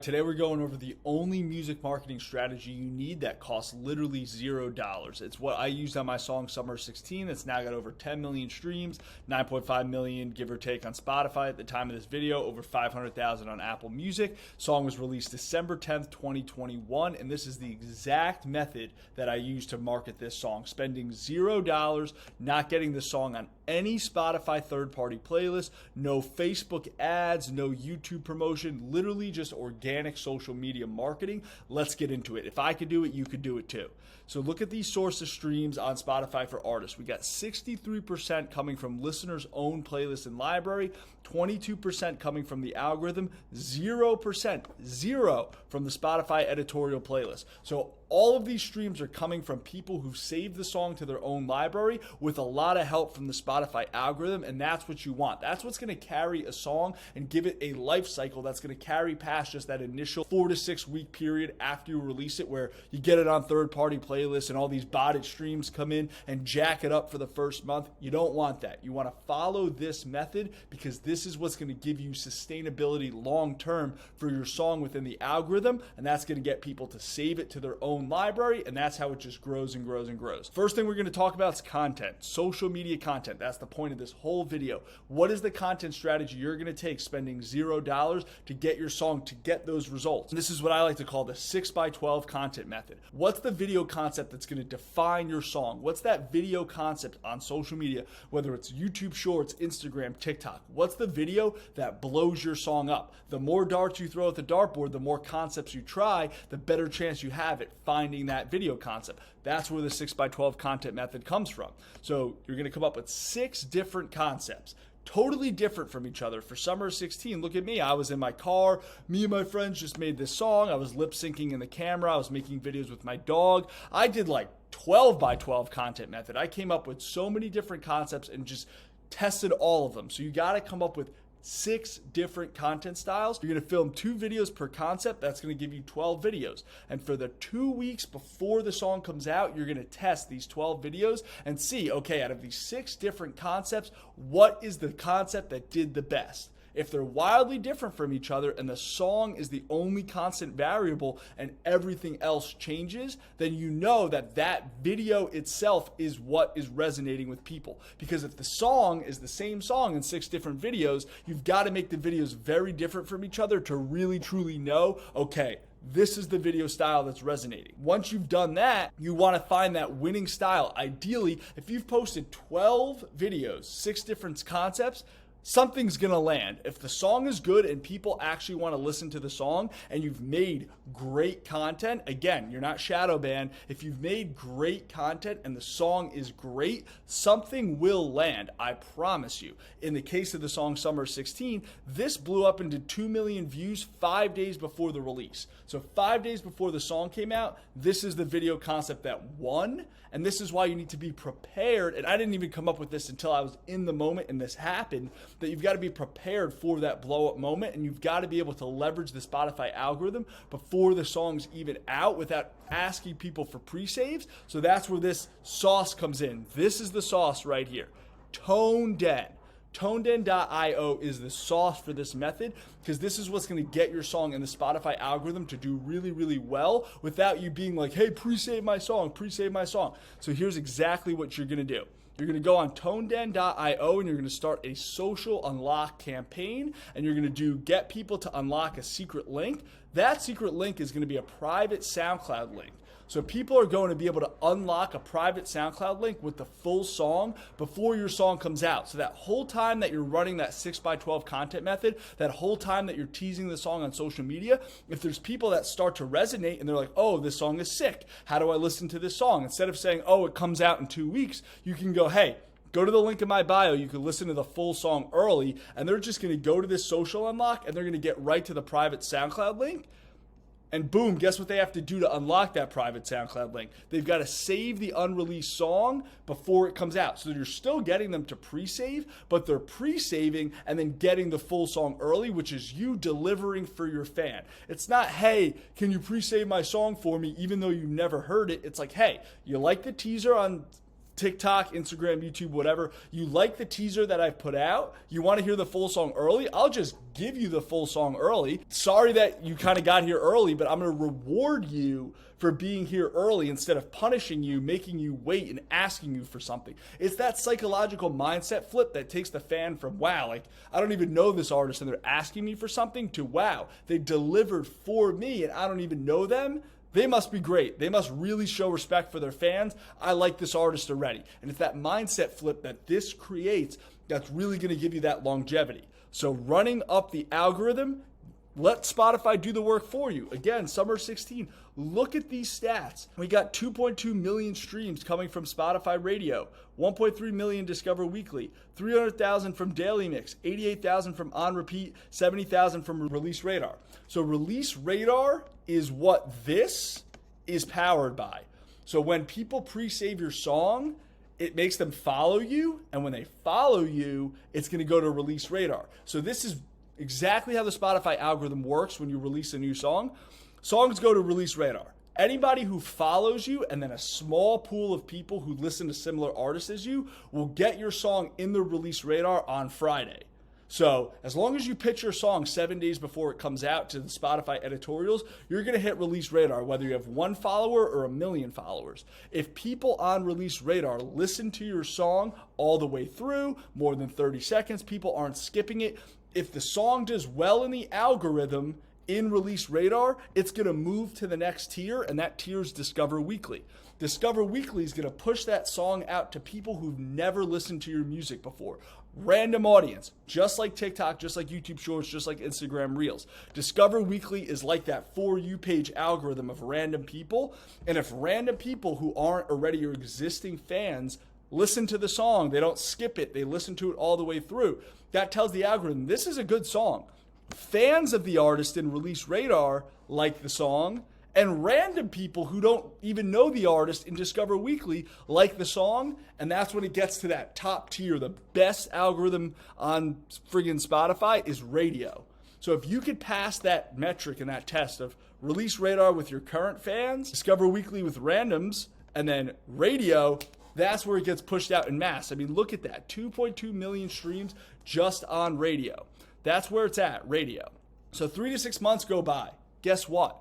Today we're going over the only music marketing strategy you need that costs literally $0. It's what I used on my song Summer 16 that's now got over 10 million streams, 9.5 million give or take on Spotify at the time of this video, over 500,000 on Apple Music. Song was released December 10th, 2021, and this is the exact method that I used to market this song, spending $0, not getting the song on any Spotify third-party playlist, no Facebook ads, no YouTube promotion, literally just organic social media marketing. Let's get into it. If I could do it, you could do it too. So look at these source of streams on Spotify for artists. We got 63% coming from listeners' own playlist and library, 22% coming from the algorithm, 0% from the Spotify editorial playlist. So all of these streams are coming from people who saved the song to their own library with a lot of help from the Spotify algorithm, and that's what you want. That's what's going to carry a song and give it a life cycle that's going to carry past just that initial 4 to 6 week period after you release it, where you get it on third-party playlists and all these botted streams come in and jack it up for the first month. You don't want that. You want to follow this method because this is what's going to give you sustainability long-term for your song within the algorithm, and that's going to get people to save it to their own library, and that's how it just grows and grows and grows. First thing we're going to talk about is content, social media content. That's the point of this whole video. What is the content strategy you're going to take spending $0 to get your song to get those results? And this is what I like to call the 6x12 content method. What's the video concept that's going to define your song? What's that video concept on social media, whether it's YouTube Shorts, Instagram, TikTok? What's the video that blows your song up? The more darts you throw at the dartboard, the more concepts you try, the better chance you have at finding that video concept. That's where the 6x12 content method comes from. So you're going to come up with 6 different concepts, totally different from each other. For Summer 16, look at me. I was in my car. Me and my friends just made this song. I was lip syncing in the camera. I was making videos with my dog. I did like 12x12 content method. I came up with so many different concepts and just tested all of them. So you got to come up with 6 different content styles. You're going to film 2 videos per concept. That's going to give you 12 videos. And for the 2 weeks before the song comes out, you're going to test these 12 videos and see, okay, out of these 6 different concepts, what is the concept that did the best? If they're wildly different from each other and the song is the only constant variable and everything else changes, then you know that that video itself is what is resonating with people. Because if the song is the same song in 6 different videos, you've got to make the videos very different from each other to really truly know, okay, this is the video style that's resonating. Once you've done that, you want to find that winning style. Ideally, if you've posted 12 videos, 6 different concepts, something's gonna land. If the song is good and people actually want to listen to the song and you've made great content, again, you're not shadow banned. If you've made great content and the song is great, something will land. I promise you. In the case of the song Summer 16, this blew up into 2 million views 5 days before the release. So 5 days before the song came out, this is the video concept that won. And this is why you need to be prepared. And I didn't even come up with this until I was in the moment and this happened, that you've got to be prepared for that blow up moment. And you've got to be able to leverage the Spotify algorithm before the song's even out without asking people for pre-saves. So that's where this sauce comes in. This is the sauce right here. ToneDen. ToneDen.io is the sauce for this method, because this is what's going to get your song in the Spotify algorithm to do really, really well without you being like, hey, pre-save my song, pre-save my song. So here's exactly what you're going to do. You're going to go on ToneDen.io and you're going to start a social unlock campaign, and you're going to do get people to unlock a secret link. That secret link is going to be a private SoundCloud link. So people are going to be able to unlock a private SoundCloud link with the full song before your song comes out. So that whole time that you're running that 6x12 content method, that whole time that you're teasing the song on social media, if there's people that start to resonate and they're like, oh, this song is sick, how do I listen to this song? Instead of saying, oh, it comes out in 2 weeks, you can go, hey, go to the link in my bio. You can listen to the full song early, and they're just going to go to this social unlock and they're going to get right to the private SoundCloud link. And boom, guess what they have to do to unlock that private SoundCloud link? They've got to save the unreleased song before it comes out. So you're still getting them to pre-save, but they're pre-saving and then getting the full song early, which is you delivering for your fan. It's not, hey, can you pre-save my song for me even though you never heard it? It's like, hey, you like the teaser on TikTok, Instagram, YouTube, whatever, you like the teaser that I've put out, you want to hear the full song early, I'll just give you the full song early. Sorry that you kind of got here early, but I'm going to reward you for being here early instead of punishing you, making you wait and asking you for something. It's that psychological mindset flip that takes the fan from, wow, like I don't even know this artist and they're asking me for something, to wow, they delivered for me and I don't even know them. They must be great. They must really show respect for their fans. I like this artist already. And it's that mindset flip that this creates that's really going to give you that longevity. So running up the algorithm, let Spotify do the work for you. Again, Summer 16, look at these stats. We got 2.2 million streams coming from Spotify Radio, 1.3 million Discover Weekly, 300,000 from Daily Mix, 88,000 from On Repeat, 70,000 from Release Radar. So Release Radar is what this is powered by. So when people pre-save your song, it makes them follow you. And when they follow you, it's going to go to Release Radar. So this is exactly how the Spotify algorithm works when you release a new song. Songs go to Release Radar. Anybody who follows you and then a small pool of people who listen to similar artists as you will get your song in the Release Radar on Friday. So as long as you pitch your song 7 days before it comes out to the Spotify editorials, you're going to hit Release Radar, whether you have 1 follower or 1 million followers. If people on Release Radar listen to your song all the way through, more than 30 seconds, people aren't skipping it. If the song does well in the algorithm in Release Radar, it's going to move to the next tier, and that tier is Discover Weekly. Discover Weekly is going to push that song out to people who've never listened to your music before. Random audience, just like TikTok, just like YouTube Shorts, just like Instagram Reels. Discover Weekly is like that For You page algorithm of random people. And if random people who aren't already your existing fans listen to the song, they don't skip it, they listen to it all the way through, that tells the algorithm, this is a good song. Fans of the artist in Release Radar like the song, and random people who don't even know the artist in Discover Weekly like the song, and that's when it gets to that top tier. The best algorithm on friggin' Spotify is radio. So if you could pass that metric and that test of Release Radar with your current fans, Discover Weekly with randoms, and then radio, that's where it gets pushed out in mass. I mean, look at that, 2.2 million streams just on radio. That's where it's at, radio. So 3 to 6 months go by. Guess what?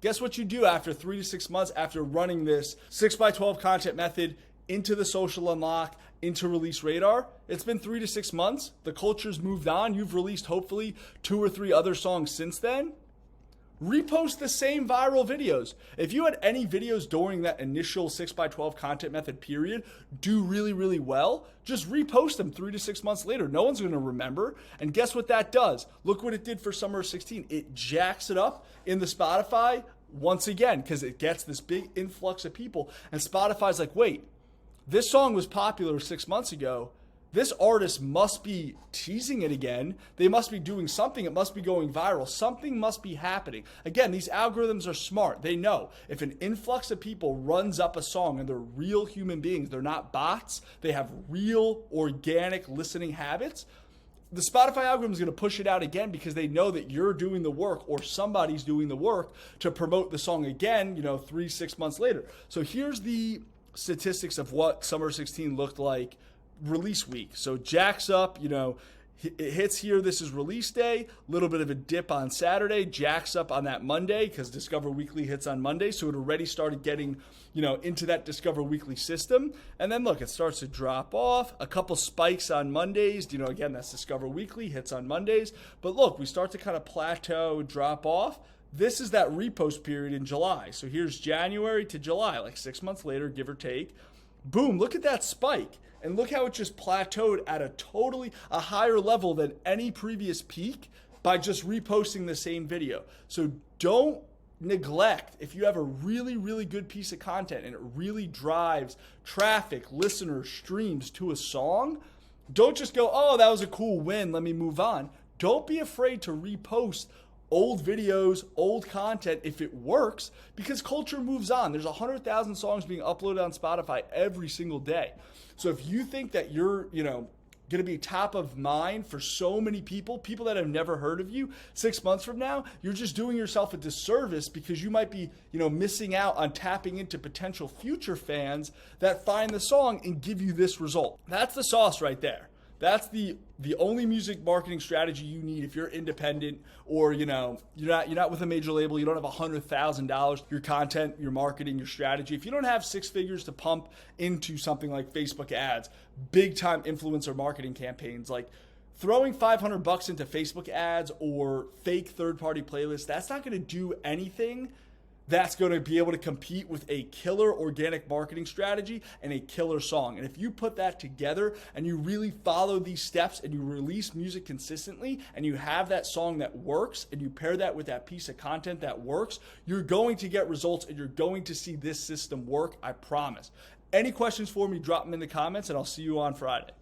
Guess what you do after 3 to 6 months after running this 6x12 content method into the social unlock, into Release Radar? It's been 3 to 6 months. The culture's moved on. You've released hopefully 2 or 3 other songs since then. Repost the same viral videos. If you had any videos during that initial 6x12 content method period do really, really well, just repost them 3 to 6 months later. No one's going to remember. And guess what that does? Look what it did for Summer 16. It jacks it up in the Spotify once again because it gets this big influx of people. And Spotify's like, wait, this song was popular 6 months ago. This artist must be teasing it again. They must be doing something. It must be going viral. Something must be happening. Again, these algorithms are smart. They know if an influx of people runs up a song and they're real human beings, they're not bots, they have real organic listening habits, the Spotify algorithm is going to push it out again because they know that you're doing the work or somebody's doing the work to promote the song again, 3-6 months later. So here's the statistics of what Summer 16 looked like release week. So jacks up, it hits here. This is release day. Little bit of a dip on Saturday. Jacks up on that Monday because Discover Weekly hits on Monday. So it already started getting, into that Discover Weekly system. And then look, it starts to drop off. A couple spikes on Mondays. Again, that's Discover Weekly hits on Mondays. But look, we start to kind of plateau, drop off. This is that repost period in July. So here's January to July, like 6 months later, give or take. Boom, look at that spike. And look how it just plateaued at a higher level than any previous peak by just reposting the same video. So don't neglect, if you have a really, really good piece of content and it really drives traffic, listeners, streams to a song, don't just go, oh, that was a cool win, let me move on. Don't be afraid to repost old videos, old content if it works, because culture moves on. There's 100,000 songs being uploaded on Spotify every single day. So if you think that you're, going to be top of mind for so many people that have never heard of you 6 months from now, you're just doing yourself a disservice because you might be, missing out on tapping into potential future fans that find the song and give you this result. That's the sauce right there. That's the only music marketing strategy you need if you're independent or you're not with a major label. You don't have $100,000. Your content, your marketing, your strategy. If you don't have 6 figures to pump into something like Facebook ads, big time influencer marketing campaigns, like throwing $500 into Facebook ads or fake third-party playlists, that's not going to do anything that's going to be able to compete with a killer organic marketing strategy and a killer song. And if you put that together and you really follow these steps and you release music consistently and you have that song that works and you pair that with that piece of content that works, you're going to get results and you're going to see this system work, I promise. Any questions for me, drop them in the comments and I'll see you on Friday.